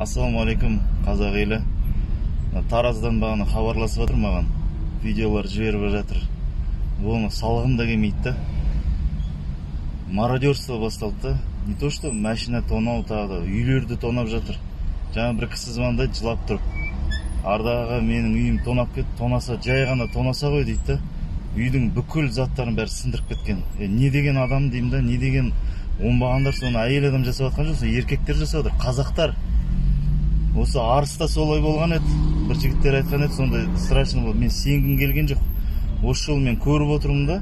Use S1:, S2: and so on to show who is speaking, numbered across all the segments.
S1: Ассалаумағалейкум, қазақ елі. Тараздан бағана хабарласып жатыр маған. Видеолар жіберіп жатыр. Бұны салғым да келмейді. Мародерство басталды. Не то что машина тонау тағы, үйлерді тонап жатыр. Жаңа бір кісі звондайды, жылап тұрып. Ардаға менің үйім тонап кетті, тонаса, жай ғана тонаса ғой дейді. Үйдің бүкіл заттарын бәрі сындырып кеткен. Не деген адам деймін да, не деген оңбағандар, соны әйел адам жасап жатқан жоқ, еркектер жасап жатыр, қазақтар. Осы Арыста солай болған еді. Бір жігіттер айтқан еді, сондай страшно болды. Мен сенгім келген жоқ. Осы жол мен көріп отырмын да,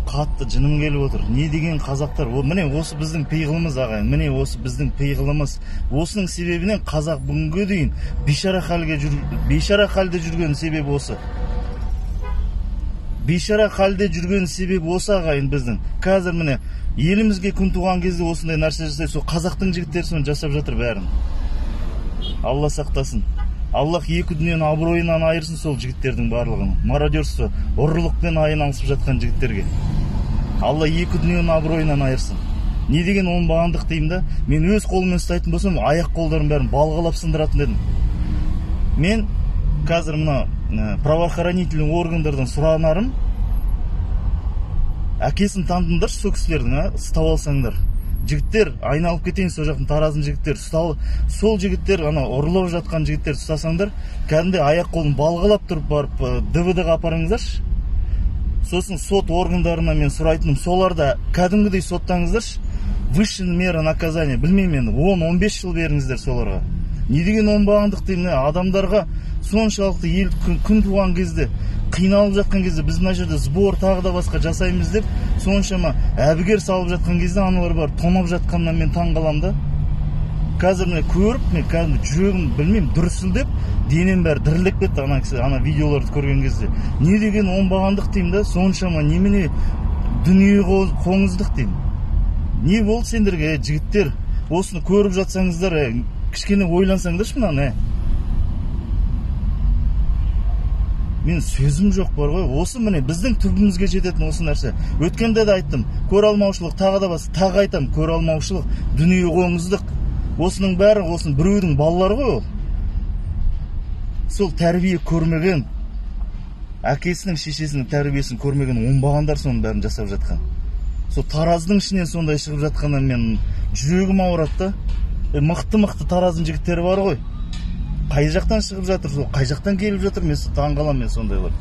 S1: қатты жыным келіп отыр. Не деген қазақтар? Міне осы біздің пиғылымыз, ағайын. Міне осы біздің пиғылымыз. Осының себебінен қазақ бүгінге дейін бейшара халде жүрген себебі осы. Бейшара халде жүрген себебі осы, ағайын, біздің. Қазір міне елімізге күн туған кезде осындай нәрсе жасайды. Сол қазақтың жігіттері соны жасап жатыр бәрін. Алла сақтасын. Аллах екі дүниені абыройынан айырсын сол жігіттердің барлығын. Мародерство, ұрлықпен айналысып жатқан жігіттерге. Алла екі дүниені абыройынан айырсын. Не деген оңбағандық деймін да, мен өз қолыммен ұстайтын болсам, аяқ қолдарын бәрін балғалап сындыратын дедім. Мен қазір мына правоохранительный органдардан сұранарым, әкесін тандыңдар сол кісілердің, ұстап алсаңдар. Жігіттер, айналып кетейін сол жақтың Тараздың жігіттер, сол жігіттер, ұрлап жатқан жігіттер ұстасаңдар, кәдімде аяқ қолын балғалап тұрып барып ДВД-ға апарыңыздаршы. Сосын сот органдарына мен сұрайтыным, соларда кәдімгідей соттаңыздаршы. Высшая мера наказания, білмеймін, 10-15 жыл беріңіздер соларға. Не деген оңбағандық деймін, адамдарға соншалықты ел күн туған кезде, қиналып жатқан кезде, біз мына жерде сбор тағы да басқа жасаймыз деп, соншама әбігер салып жатқан кезде аналар бар, тонап жатқаннан мен таң қалам да. Қазір міне көріп, мен кәдімгі жүрегім, білмеймін, дүрсілдеп, денем бәрі діріліп кетті ана видеоларды көрген кезде. Не деген оңбағандық деймін да, соншама немене дүние қоңыздық деймін. Не болды сендерге, жігіттер, осыны көріп жатсаңыздар, кішкене ойлансаңдаршы мынаны. Мен сөзім жоқ бар ғой. Осы міне біздің түбімізге жететін осы нәрсе. Өткенде де айттым, көре алмаушылық, тағы да бас, тағы айтам, көре алмаушылық, дүние қоңыздық. Осының бәрі, осының біреудің балалары ғой ол. Сол тәрбие көрмеген, әкесінің, шешесінің тәрбиесін көрмеген оңбағандар соның бәрін жасап жатқан. Сол Тараздың ішінен сондай шығып жатқаннан мен жүрегім ауырады да. Мықты Тараздың жігіттері бар ғой. Қай жақтан шығып жатыр, қай жақтан келіп жатыр, мен таң қаламын мен сондайлар.